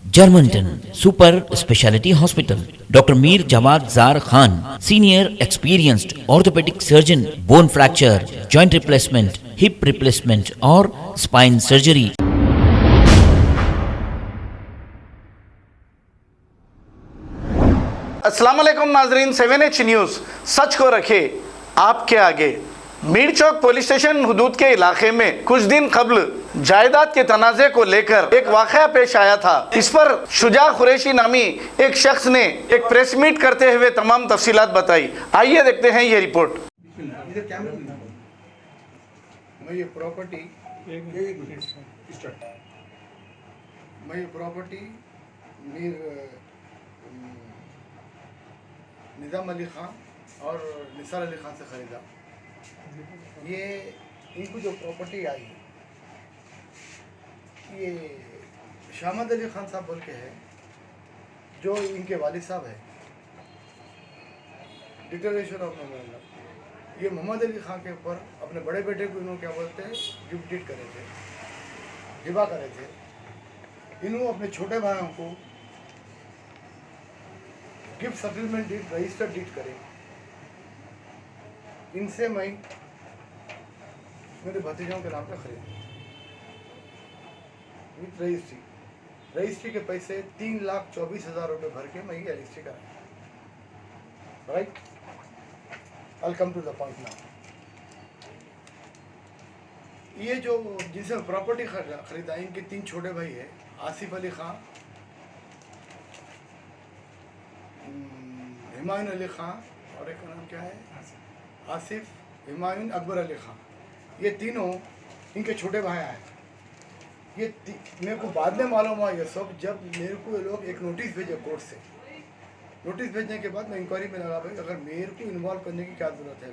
Germantown Super Speciality Hospital. Dr. Mir Jawad Zar Khan, senior experienced orthopedic surgeon, bone fracture, joint replacement, hip replacement और spine surgery. अस्सलाम वालेकुम नाजरीन, 7H news सच को रखे आपके आगे। मीर चौक पुलिस स्टेशन हुदूद के इलाके में कुछ दिन कबल जायदाद के तनाज़े को लेकर एक वाक़या पेश आया था। इस पर शुजा कुरैशी नामी एक शख्स ने एक प्रेस मीट करते हुए तमाम तफसीलात बताई। आइए देखते हैं ये रिपोर्ट। मैं ये प्रॉपर्टी मीर निज़ाम अली ख़ान और निसार अली ख़ान से ख़रीदा। ये इनको जो प्रॉपर्टी आई ये शामद अली ख़ान साहब बोल के है, जो इनके वालिद साहब है। डिक्लेरेशन ऑफ मेमोरेंडम ये मोहम्मद अली ख़ान के ऊपर अपने बड़े बेटे को इन्होंने क्या बोलते हैं गिफ्ट डीड करे थे, हिबा करे थे। इन्होंने अपने छोटे भाइयों को gift settlement deed register deed करे। इनसे मैं मेरे भतीजों के नाम पे खरीदी विथ रजिस्ट्री के पैसे 3,24,000 रुपये भर के मैं ये रजिस्ट्री कराई। Right, I come to the point now. ये जो जिनसे प्रॉपर्टी खरीदा इनके 3 छोटे भाई है, आसिफ अली ख़ान, हुमायूं अली ख़ान और एक का नाम क्या है आसिफ, हुमायूं, अकबर अली ख़ान। ये तीनों इनके छोटे भाई हैं। ये मेरे को बाद में मालूम हुआ ये सब जब मेरे को ये लोग एक नोटिस भेजे कोर्ट से। नोटिस भेजने के बाद मैं इंक्वायरी में लगा भाई अगर मेरे को इन्वॉल्व करने की क्या ज़रूरत है,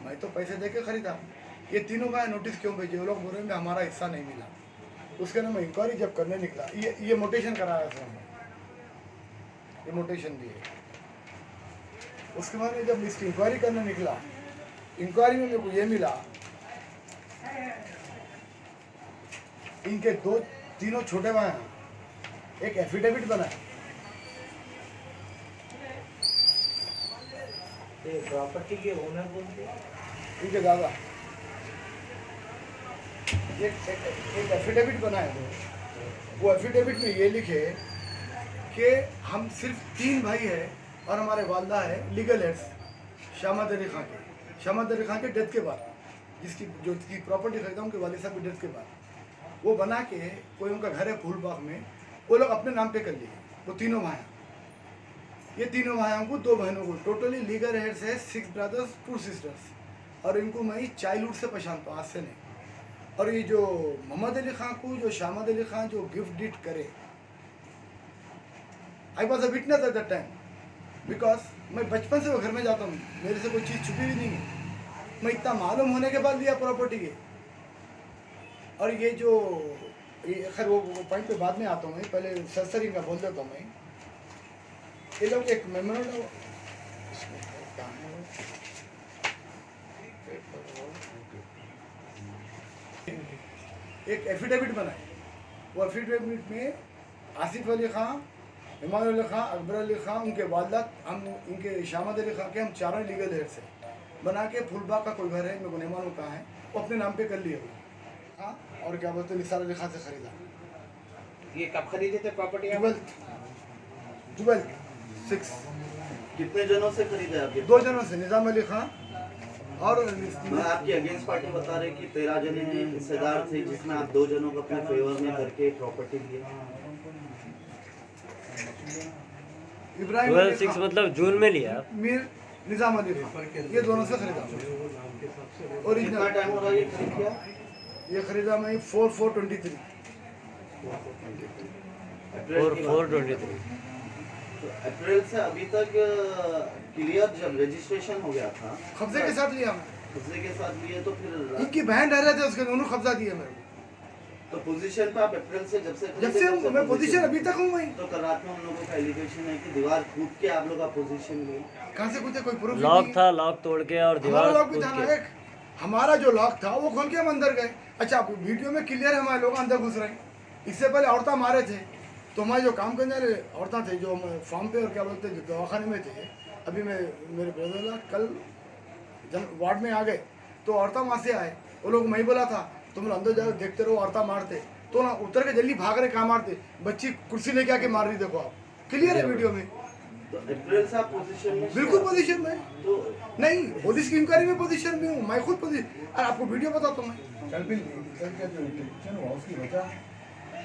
मैं तो पैसे दे के ख़रीदा। ये तीनों भाई नोटिस क्यों भेजे? वो लोग बोल रहे हैं हमारा हिस्सा नहीं मिला। उसके ना मैं इंक्वायरी जब करने निकला, ये मोटेशन कराया था हमने, ये मोटेशन दिए। उसके बाद में जब इसकी इंक्वायरी करने निकला, इंक्वायरी में मेरे को ये मिला इनके तीनों छोटे भाई हैं, एक एफिडेविट बनाया। प्रॉपर्टी के ओनर बोलते इनके दादा एक एफिडेविट बनाया। वो एफिडेविट में ये लिखे कि हम सिर्फ 3 भाई है और हमारे वालदा है लीगल हेड्स शामद अली ख़ान के। शामद अली ख़ान के डेथ के बाद जिसकी प्रॉपर्टी खरीदा उनके वालिद साहब की डेथ के बाद वो बना के कोई उनका घर है फूलबाग में, वो लोग अपने नाम पे कर लिए। वो तीनों भाई, ये तीनों भाइयों को 2 बहनों को टोटली लीगल हेड्स है 6 ब्रदर्स 2 सिस्टर्स। और इनको मैं चाइल्डहुड से पहचानता हूँ, आज से नहीं। और ये जो मोहम्मद अली ख़ान को जो शामद अली ख़ान जो गिफ्ट डीड करे, I was a witness at that time because मैं बचपन से वो घर में जाता हूँ, मेरे से कोई चीज़ छुपी भी नहीं है। मैं इतना मालूम होने के बाद लिया प्रॉपर्टी के। और ये जो खैर वो पॉइंट पे बाद में आता हूँ, मैं पहले सरसरी का बोल देता हूँ। मैं ये लोग एक मेमोरेंडम एक एफिडेविट बनाए। वो एफिडेविट में आसिफ अली ख़ान, हुमायूं अली ख़ान, अकबर अली ख़ान, उनके वालदा, हम इनके शामद अली ख़ान के हम चारों लीगल हेड्स है बना के फुलबाग का कोई घर है, मेरे को नहीं मालूम कहाँ है, वो अपने नाम पे कर लिए। हाँ, और क्या बोलते हैं निसार अली ख़ान से ख़रीदा। ये कब खरीदे थे प्रॉपर्टी? जुबल 6। कितने जनों से खरीदा आपके? 2 जनों से, निज़ाम अली ख़ान और मैं आपकी अगेंस्ट पार्टी बता रहे कि 13 जने हिस्सेदार थे जिसमें आप 2 जनों को अपने फेवर में करके प्रॉपर्टी लिए। इब्राहिम 12/6 मतलब जून में लिया। मीर निज़ाम अली ख़ान, ये दोनों से खरीदा। कितना ओरिजिनल टाइम होगा ये खरीद किया? ये खरीदा मैं 4/4/23। 4/4/23। तो अप्रैल से अभी तक क्लियर जब रजिस्ट्रेशन हो गया था कब्जे के साथ लिया मैं, कब्जे के साथ लिए, तो फिर इनकी बहन रह रहे थे उसके दोनों कब्जा दिए मेरे को। तो पोजीशन पे आप अप्रैल से जब से हूँ मैं पोजीशन अभी तक हूँ। मैं तो कल रात में उन लोगों का एलिगेशन है कि दीवार कूद के आप लोग का पोजीशन लिए। कहाँ से कुछ कोई प्रूफ लॉक था, लॉक तोड़ के और दीवार लॉक भी कूद था के। ना, एक हमारा जो लॉक था वो खोल के हम अंदर गए। अच्छा वीडियो में क्लियर है हमारे लोग अंदर घुस रहे हैं। इससे पहले औरतें मारे थे, तो हमारे जो काम करने वाले औरतें थे, जो हम फार्म पे और क्या बोलते हैं जो दवाखाने में थे, अभी मैं मेरे ब्रदर कल वार्ड में आ गए तो औरतें वहाँ से आए, वो लोग मैं ही बोला था तुम लोग अंदर जाओ देखते रहो, औरतें मारते तो ना उतर के जल्दी भाग रहे, कहाँ मारते, बच्ची कुर्सी लेके आके मार रही, देखो आप क्लियर है वीडियो में। तो अप्रैल से आप पोजीशन में, बिल्कुल पोजीशन में तो नहीं, पुलिस की इंक्वायरी में पोजीशन में हूँ मैं, खुद पोजीशन। और आपको वीडियो बताता हूँ मैं, कल भी कल का जो इंटरेक्शन हुआ उसकी वजह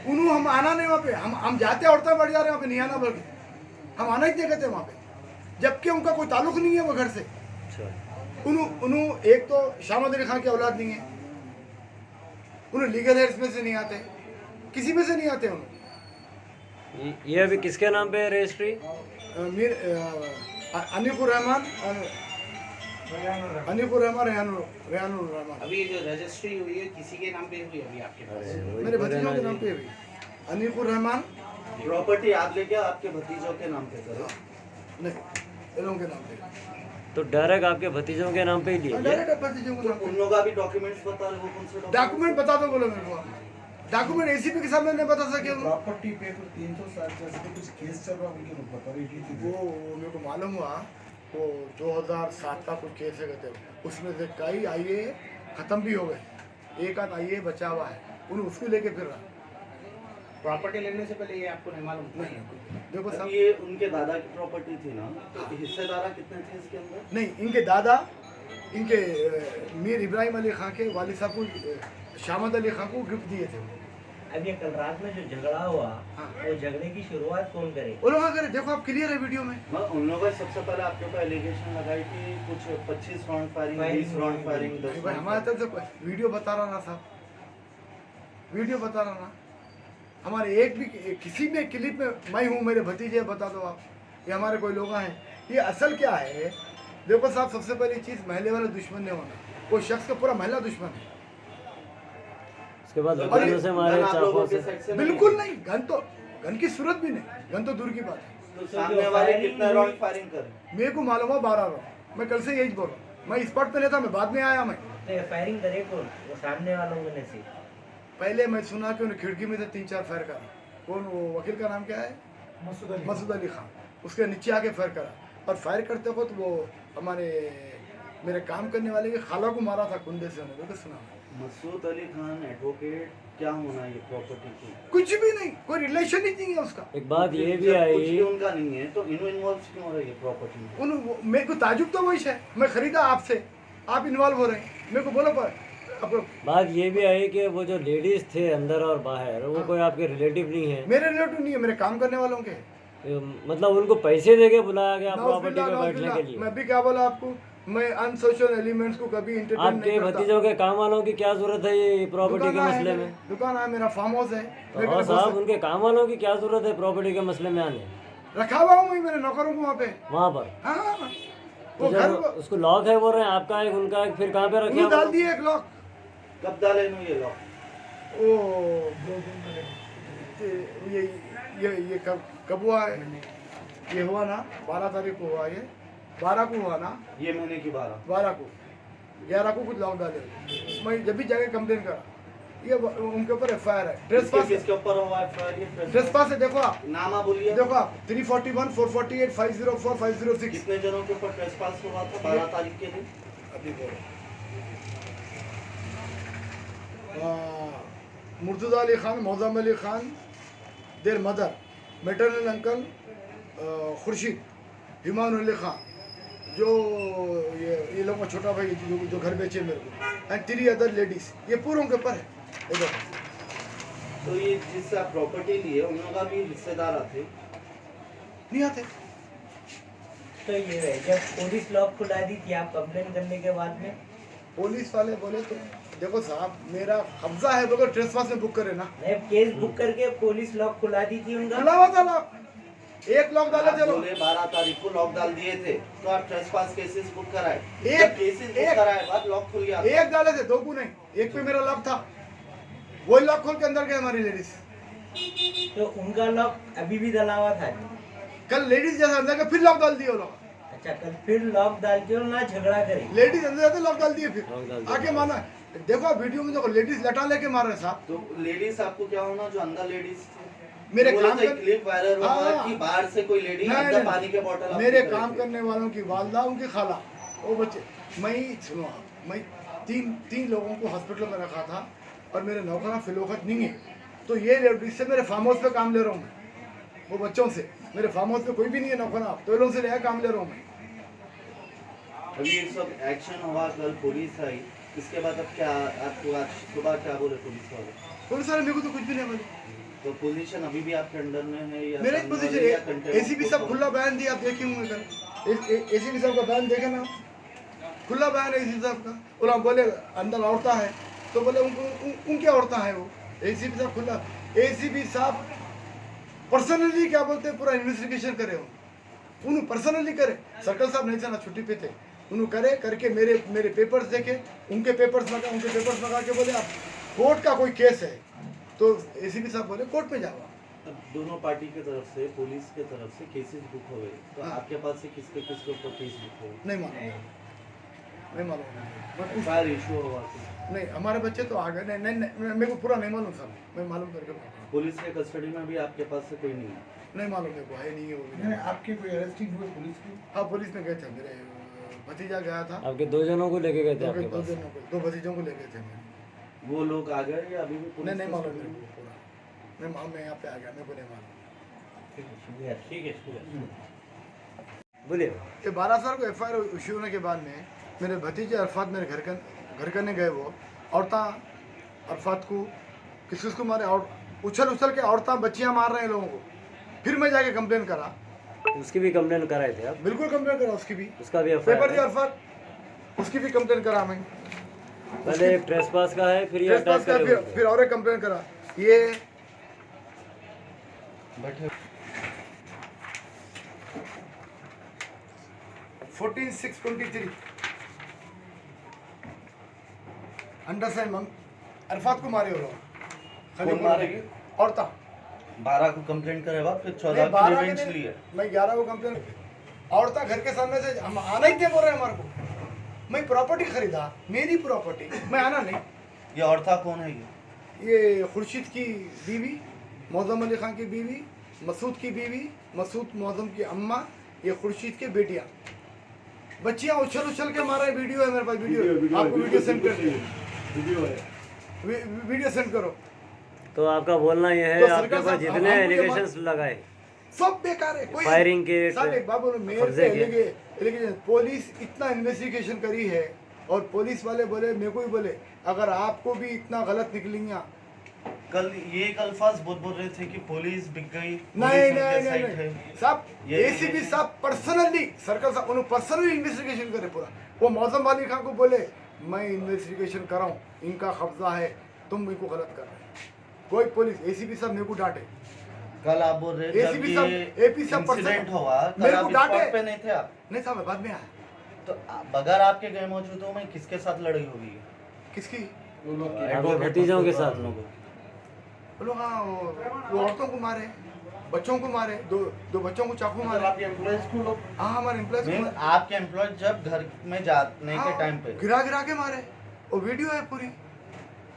उन्होंने हम आना नहीं वहाँ पे, हम जाते औरतें बढ़ जा रहे हैं वहाँ पे, नहीं आना बल्कि हम आना ही नहीं कहते वहाँ पे, जबकि उनका कोई ताल्लुक नहीं है वो घर से। उन्होंने एक तो शामद अली खान की औलाद नहीं है, उन्हें लीगल हेड्स में से नहीं आते, किसी में से नहीं आते उन्हें। ये अभी किसके नाम पे है रजिस्ट्री? मीर अनीकुर रहमान, अनीकुर रहमान, रेहानुर रहमान, अभी जो रजिस्ट्री हुई है किसी के नाम पे हुई है अभी आपके पास? मेरे भतीजों के नाम पे हुई। अनीकुर रहमान प्रॉपर्टी आप लेके आपके भतीजों के नाम पे करो? नहीं, इन लोगों के नाम पे, तो डायरेक्ट आपके भतीजों के नाम पे ही लिया? डायरेक्ट भतीजों के नाम उन पे। लोगों का भी डॉक्यूमेंट्स बता रहे, वो कौन से डॉक्यूमेंट बता दो बोलो मेरे को, डॉक्यूमेंट एसीपी के सामने नहीं बता सके उन्होंने। प्रॉपर्टी पे तो 360 पे कुछ केस चल रहा उनके ऊपर बता रही थी वो मेरे को मालूम हुआ, वो 2007 का कुछ केस है कहते हैं, उसमें से कई आईए खत्म भी हो गए, एक आध आईए बचा हुआ है, उन्हें उसको लेके फिर रहा। प्रॉपर्टी लेने से पहले ये आपको नहीं मालूम? नहीं देखो अब सब, ये उनके दादा की प्रॉपर्टी थी ना, तो हिस्सेदार कितने थे इसके अंदर? नहीं इनके दादा, इनके मीर इब्राहिम अली खां के वालिद साहब को शामद अली खां को गिफ्ट दिए थे। अब ये कल रात में जो झगड़ा हुआ, हाँ। वो झगड़े की शुरुआत कौन करे? वो लोग अगर देखो आप क्लियर है वीडियो में, उन लोगों ने सबसे पहले आपके ऊपर एलिगेशन लगाई कि कुछ 25 राउंड फायरिंग, 20 राउंड फायरिंग, 10 भाई हमारे तरफ से वीडियो बता रहा ना साहब, वीडियो बता रहा ना, हमारे एक भी किसी में क्लिप में मैं हूँ, मेरे भतीजे बता दो आप, ये हमारे कोई लोग हैं। ये असल क्या है देखो साहब, सबसे पहली चीज़ महल्ले वाले दुश्मन नहीं होना, कोई शख्स का पूरा महल्ला दुश्मन है, उसके बाद तो दुकानों से मारे, गन आप चाकू लोगों के से। साइड से बिल्कुल नहीं, गन की सूरत भी नहीं, गन तो दूर की बात है। तो सामने वाले कितना राउंड फायरिंग कर? मेरे को मालूम है 12 राउंड, मैं कल से यही बोल रहा हूँ, मैं स्पॉट पे नहीं था, मैं बाद में आया। मैं तो फायरिंग करे कौन? वो सामने वालों ने से। पहले मैं सुना कि उन्हें खिड़की में से 3-4 फायर करा, कौन वो वकील का नाम क्या है, मसूद अली खान, उसके नीचे आके फायर करा, और फायर करते वक्त वो हमारे मेरे काम करने वाले की खाला को मारा था कुंदे से, उन्होंने तो सुना। मसूद अली खान एडवोकेट क्या होना ये प्रॉपर्टी की? कुछ भी नहीं, कोई रिलेशन ही नहीं है उसका। एक बात ये भी जब कुछ आई, भी उनका नहीं है तो इन्वॉल्व क्यों हो रही है प्रॉपर्टी में? मेरे को ताजुब तो वही है, मैं खरीदा आपसे, आप इन्वॉल्व हो रहे हैं, मेरे को बोलो पर आपको। बात ये भी आई कि वो जो लेडीज थे अंदर और बाहर, वो कोई आपके रिलेटिव नहीं है? मेरे रिलेटिव नहीं है, मेरे काम करने वालों के। मतलब उनको पैसे देके बुलाया गया नाउज़ प्रॉपर्टी बिल्लाह, पे नाउज़ बैठने के बिल्लाह। लिए? मैं भी क्या बोला आपको, मैं अनसोशल एलिमेंट्स को कभी एंटरटेन आपके नहीं करता। भतीजों के काम वालों की क्या जरूरत है ये प्रॉपर्टी के दुकान है मसले मेरी, में? दुकान है, मेरा फार्म हाउस है, मेरे और घर साहब बहुत उनके काम वालों की क्या जरूरत है प्रॉपर्टी के मसले में आने? से- रखा हुआ हूँ मैं मेरे नौकरों को वहाँ पे। वहाँ पर हाँ हाँ, तो वो घर जब उसको लॉक है बोल रहे हैं, आपका एक उनका एक, फिर कहाँ पे रखे उन्हें हैं डाल वो? दिए एक लॉक। कब डाले नो ये लॉक? ओ ये कब हुआ है, ये हुआ ना 12 तारीख को हुआ, ये 12 को हुआ ना, ये महीने की 12 को, 11 को कुछ लॉक डाले। मैं जब भी जाके कंप्लेन करा, ये उनके ऊपर FIR है, ट्रेसपास। किसके ऊपर हुआ है? ट्रेसपास है, देखो आप, नामा बोलिए। देखो आप 341 448 504 506। कितने जनों के ऊपर ट्रेसपास हुआ था 12 तारीख के दिन? अभी बोलो, Murtaza Ali Khan, Mauzam Ali Khan, their mother, maternal uncle Khurshid, Himan Ali Khan, जो ये लोग का छोटा भाई जो घर बेचे मेरे को, एंड 3 अदर लेडीज, ये पूरे उनके ऊपर है। इधर तो ये जिससे आप प्रॉपर्टी लिए उन लोगों का भी हिस्सेदार आते? नहीं आते। तो ये है, जब पुलिस लॉक खुला दी थी आप कंप्लेन करने के बाद में, पुलिस वाले बोले तो देखो साहब, मेरा कब्जा है, बगैर ट्रेसपास में बुक करे ना, नहीं केस बुक करके पुलिस लॉक खुला दी थी उनका। खुला हुआ था लॉक, एक लॉक डाला आप चलो, बोले 12 तारीख को लॉक डाल दिए थे, तो आप ट्रेसपास केसेस बुक कराए। एक- जब केसेस बुक एक- कराए बाद लॉक खुल गया। एक डाले थे, 2 को नहीं, एक पे मेरा लॉक था, वही लॉक खोल के अंदर गए हमारी लेडीज। तो उनका लॉक अभी भी डला हुआ था? कल लेडीज जैसा अंदर गए, फिर लॉक डाल दिए वो लोग, अच्छा, कल फिर लॉक डाल के और ना झगड़ा करे? लेडीज अंदर जाते लॉक डाल दिए, फिर लॉक डाल दिए। आके माना। देखो आप वीडियो में देखो, लेडीज लटा लेके मार रहे साहब, तो लेडीज आपको क्या होना जो अंदर लेडीज थे? मेरे बोला काम था, कर क्लिप वायरल हुआ हाँ। कि बाहर से कोई लेडी नहीं, अंदर नहीं, पानी के बोतल आपकी मेरे तरफ काम थी। करने वालों की वालदा, उनकी खाला, वो बच्चे, मैं सुनो आप, मैं तीन लोगों को हॉस्पिटल में रखा था और मेरे नौकरा फिलोखत नहीं है, तो ये इससे मेरे फार्म हाउस पे काम ले रहा हूँ मैं, वो बच्चों से, मेरे फार्म हाउस पे कोई भी नहीं है नौकरा, तो लोगों से नया काम ले रहा हूँ मैं। अभी ये सब एक्शन हुआ, कल पुलिस आई, इसके बाद अब क्या आपको आज सुबह क्या बोले पुलिस वाले? पुलिस वाले मेरे को तो कुछ भी नहीं बोले। तो पोजीशन अभी भी आपके अंडर में है या मेरा एक सामने वाले या पोजीशन कंटेनर एसीपी को साहब छोड़- खुला बयान दिया, आप देखे होंगे कल एसीपी साहब का बयान देखे ना, खुला बयान है एसीपी साहब का। बोला बोले अंदर औरतें हैं, तो बोले उनकी औरतें हैं वो, एसीपी साहब खुला, एसीपी साहब पर्सनली क्या बोलते हैं पूरा इन्वेस्टिगेशन करे, उन्होंने पर्सनली करे, सर्कल साहब नहीं जाना छुट्टी पे थे, उन्होंने करे करके मेरे पेपर्स देखे, उनके पेपर्स लगा के बोले आप कोर्ट का कोई केस है, तो एसीपी साहब बोले कोर्ट में जाओ। अब दोनों पार्टी की तरफ से, पुलिस की तरफ से केसेस बुक हो गए, तो हाँ। आपके पास से किसके ऊपर केस बुक हो गए? नहीं मालूम फायर इशू हुआ तो नहीं, हमारे बच्चे तो आ गए, नहीं मेरे को पूरा नहीं मालूम सर, मैं मालूम करके बताऊँ। पुलिस के कस्टडी में भी आपके पास से कोई नहीं है? नहीं मालूम मेरे को, है नहीं है वो भी नहीं, नहीं। आपकी कोई अरेस्टिंग हुई पुलिस की? हाँ पुलिस में गए थे, मेरे भतीजा गया था, आपके 2 जनों को लेके गए थे आपके पास? दो भतीजों को ले गए थे मेरे। वो लोग आ गए या अभी भी पुलिस नहीं के मालूम कस्टडी मेरे में? को पूरा, मैं यहाँ पे आ गया, मेरे को नहीं मालूम। ठीक है बोलिए। ये 12 साल को FIR इशू होने के बाद में मेरे भतीजे अरफात मेरे घर करने गए, वो औरतें अरफात को किस को मारे, और उछल के औरतें बच्चियां मार रहे हैं लोगों को, फिर मैं जाके कंप्लेन करा, उसकी भी कंप्लेन कराए थे आप? बिल्कुल कंप्लेन करा, उसकी भी उसका भी पेपर दिया FIR अरफात, उसकी भी कंप्लेन करा मैं, पहले एक ट्रेसपास का है, फिर ये ट्रेसपास अटैक का, करे हुए थे। फिर और एक कंप्लेन करा, ये बैठे 14/6/23 अंडर साइन अरफात को मारे हो लोग, कौन मारेगी? औरता 12 को कंप्लेंट करे बाद फिर नहीं, 14 की 12 के रिवेंज दिन ली है। मैं 11 को कंप्लेन, औरता घर के सामने से हम आना ही नहीं बोल रहे हमारे को, मैं प्रॉपर्टी खरीदा, मेरी प्रॉपर्टी, मैं आना नहीं। ये औरता कौन है ये खुर्शीद की बीवी, मौजम अली खान की बीवी, मसूद की बीवी, मसूद मौजम की अम्मा, ये खुर्शीद की बेटियाँ, बच्चियाँ उछल के मार रहे, वीडियो है मेरे पास, वीडियो आपको वीडियो सेंड कर, वीडियो सेंड करो। तो आपका बोलना यह है तो आपके सरकार पास साहब, जितने हमको ये एलिगेशंस लगाए सब बेकार है, कोई फायरिंग के साहब एक बात बोलो, मेरे कब्जे पे के। एलिगेशन, पुलिस इतना इन्वेस्टिगेशन करी है, और पुलिस वाले बोले, मेरे को ही बोले, अगर आपको भी इतना गलत निकलेंगे, कल ये एक अल्फाज बोल रहे थे कि पुलिस बिक गई, नहीं पुलिस उनके साइड है। साहब ये- एसीपी साहब पर्सनली, सर्कल साहब उन्होंने पर्सनली इन्वेस्टिगेशन करे पूरा, वो मौजम अली खान को बोले मैं इन्वेस्टिगेशन कर रहा हूँ, इनका कब्जा है, तुम इनको गलत कर रहे हो, कोई पुलिस, एसीपी साहब मेरे को डांटे, कल आप बोल रहे जब एसीपी साहब, ये एपी साहब इंसिडेंट हुआ, कल मेरे आप को स्पॉट डांटे, पे नहीं थे आप? नहीं साहब मैं बाद में आया, तो बगैर आपके गए मौजूद हो, मैं किसके साथ लड़ाई होगी? किसकी, आपके भतीजों के साथ लोगों वो लोग हाँ वो औरतों को मारे, बच्चों को मारे, दो बच्चों को चाकू मारे, आपके एम्प्लॉयज को लोग, हाँ हमारे एम्प्लॉयज को मारे। आपके एम्प्लॉय जब घर में जाने के टाइम पे गिरा के मारे, वो वीडियो है पूरी,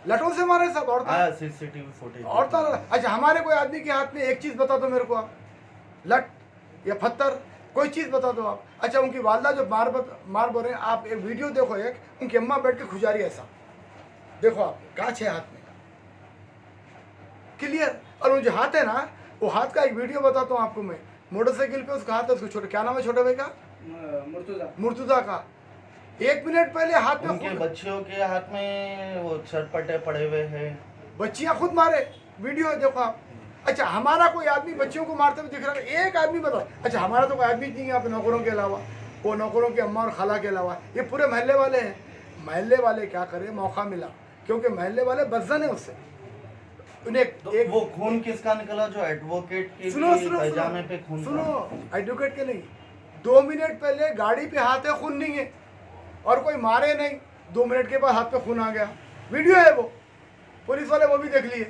लटों से मारे सब औरतें, आया सीसीटीवी फुटेज। औरतें। अच्छा हमारे कोई आदमी के हाथ में एक चीज बता दो मेरे को आप, लट या पत्थर, कोई चीज बता दो आप। अच्छा उनकी वालदा जो मार बोल रहे हैं, आप एक वीडियो देखो, एक उनकी अम्मा बैठ के खुजारी ऐसा देखो आप, कांच है हाथ में क्लियर, और वो जो हाथ है ना, वो हाथ का एक वीडियो बताता हूँ आपको मैं, मोटरसाइकिल पे उसका हाथ है, उसको छोटे, क्या नाम है छोटे भाई का, मुर्तुजा का, 1 मिनट पहले हाथ में उनके बच्चियों के हाथ में वो चरपटे पड़े हुए हैं, बच्चियां खुद मारे, वीडियो है देखो आप। अच्छा हमारा कोई आदमी बच्चियों को मारते हुए दिख रहा है, एक आदमी बताओ। अच्छा हमारा तो कोई आदमी नहीं है यहाँ पे नौकरों के अलावा, वो नौकरों की अम्मा और खाला के अलावा, ये पूरे मोहल्ले वाले हैं। मोहल्ले वाले क्या करें, मौका मिला क्योंकि मोहल्ले वाले बदजन है उससे, उन्हें तो एक वो खून किसका निकला जो एडवोकेट के सुनो भी सुनो पैजामे पे खून सुनो, था? सुनो एडवोकेट के नहीं, 2 मिनट पहले गाड़ी पे हाथ है, खून नहीं है, और कोई मारे नहीं, 2 मिनट के बाद हाथ पे खून आ गया, वीडियो है वो, पुलिस वाले वो भी देख लिए।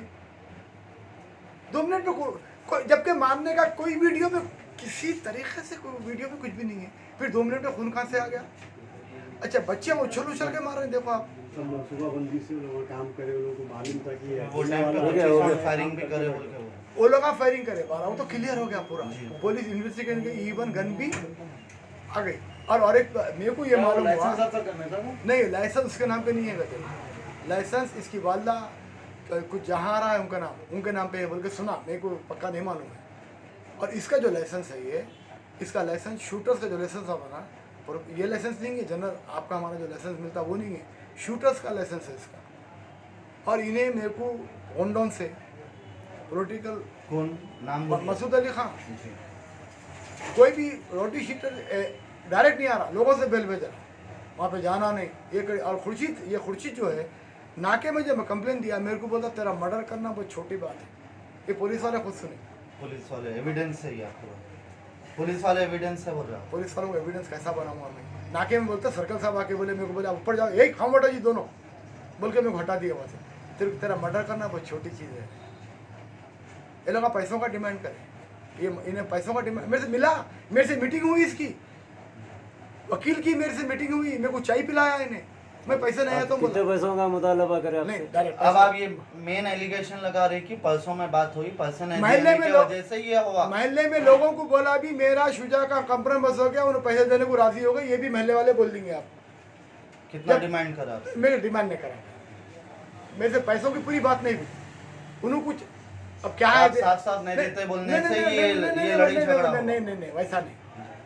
2 मिनट में जबकि मारने का कोई वीडियो में किसी तरीके से कोई वीडियो में कुछ भी नहीं है, फिर 2 मिनट में खून कहाँ से आ गया। अच्छा बच्चे उछल के मार रहे हैं, देखो आप। सुबह बंदी से लोग काम करे, लोगों को मालूम था कि वो टाइम पे फायरिंग भी करे बोल के वो वो लोग फायरिंग करे बारह, वो तो क्लियर हो गया पूरा, पुलिस इन्वेस्टिगेशन की इवन गन भी आ गई। और एक मेरे को ये मालूम हुआ नहीं, लाइसेंस उसके नाम पे नहीं है गजल, लाइसेंस इसकी वालदा कुछ जहाँ आ रहा है उनके नाम पे है बोल के सुना, मेरे को पक्का नहीं मालूम है। और इसका जो लाइसेंस है ये, इसका लाइसेंस शूटर्स का जो लाइसेंस होगा ना, और ये लाइसेंस नहीं है जनरल आपका हमारा जो लाइसेंस मिलता है वो नहीं है, शूटर्स का लाइसेंस है इसका। और इन्हें मेरे को होंडोन से पॉलिटिकल कौन नाम बोलिए? मसूद अली खान, कोई भी रोटी शीटर डायरेक्ट नहीं आ रहा, लोगों से बेल भेजा, वहाँ पे जाना नहीं। ये और खुर्शीद जो है नाके में जब मैं कंप्लेन दिया, मेरे को बोलता तेरा मर्डर करना बहुत छोटी बात है। ये पुलिस वाले खुद सुने, पुलिस वाले एविडेंस है ये आपको, पुलिस वाले एविडेंस है बोल रहा हूँ। पुलिस वालों को एविडेंस कैसा बनाऊंगा मैं? नाके में बोलते सर्कल साहब आके बोले, मेरे को बोले ऊपर जाओ, यही खाम हटो जी दोनों बोल के मेरे को हटा दिया वहाँ से। तेरा मर्डर करना बहुत छोटी चीज़ है। ये लोग पैसों का डिमांड करें, ये इन्हें पैसों का डिमांड, मेरे से मिला, मेरे से मीटिंग हुई, इसकी वकील की मेरे से मीटिंग हुई, मेरे को चाय पिलाया इन्हें, मैं पैसे नहीं आया तो कितने पैसों का मुतालबा करे आपसे? नहीं डायरेक्ट। अब आप ये मेन एलिगेशन लगा रहे कि परसों में बात हुई, पर्सन महल्ले में वजह से ये हुआ। महल्ले में लोगों को बोला भी मेरा शुजा का कंप्रोमाइज हो गया, उन्हें पैसे देने को राजी हो गए, ये भी महल्ले वाले बोल देंगे आप। कितना डिमांड करा आपने? मेरे डिमांड नहीं करा, मेरे से पैसों की पूरी बात नहीं हुई, उन्होंने कुछ अब क्या है साफ नहीं देते बोलने से ये लड़ाई झगड़ा हुआ। नहीं वैसा नहीं।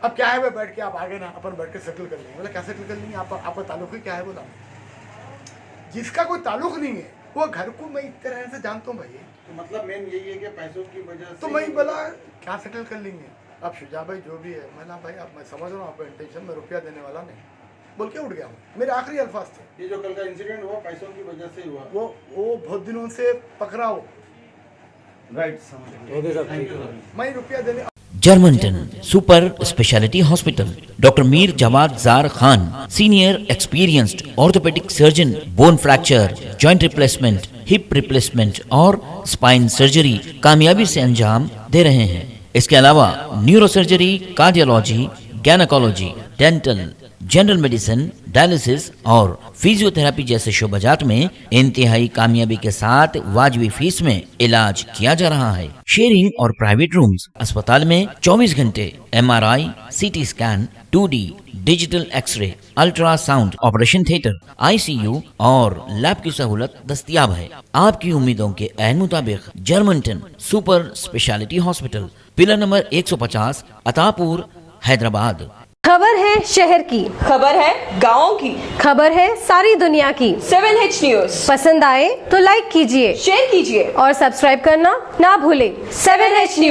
अब क्या है भाई, बैठ के आप आगे ना अपन बैठ के सेटल कर लेंगे। बोला क्या सेटल कर लेंगे, आपका ताल्लुक ही क्या है? बोला जिसका कोई ताल्लुक नहीं है वो घर को मैं इस तरह से जानता हूँ भाई, तो मतलब मेन यही है कि पैसों की वजह से तो मैं बोला क्या सेटल कर लेंगे। अब शुजा भाई जो भी है, मैं भाई अब मैं समझ रहा हूँ आपका इंटेंशन, मैं रुपया देने वाला नहीं बोल के उठ गया हूँ। मेरे आखिरी अल्फाज थे। ये जो कल का इंसिडेंट हुआ पैसों की वजह से हुआ, वो बहुत दिनों से पकड़ा हो, राइट समझ ओके साहब, ठीक है। मैं रुपया देने जर्मनटन super speciality hospital, doctor Mir Jamat Zar Khan, senior experienced orthopaedic surgeon, bone fracture, joint replacement, hip replacement और स्पाइन सर्जरी कामयाबी से अंजाम दे रहे हैं। इसके अलावा neurosurgery, cardiology, gynaecology, dental, general medicine, dialysis और फिजियोथेरेपी जैसे शोबाजात में इंतहाई कामयाबी के साथ वाजबी फीस में इलाज किया जा रहा है। शेयरिंग और प्राइवेट रूम्स, अस्पताल में 24 घंटे MRI, CT scan, 2D digital x-ray, ultrasound, operation theatre, ICU और लैब की सहूलत दस्तयाब है। आपकी उम्मीदों के ऐन मुताबिक Germanten super speciality hospital, pillar number 150, Attapur, Hyderabad. खबर है शहर की, खबर है गाँव की, खबर है सारी दुनिया की। 7H न्यूज पसंद आए तो लाइक कीजिए, शेयर कीजिए और सब्सक्राइब करना ना भूलें। 7H news.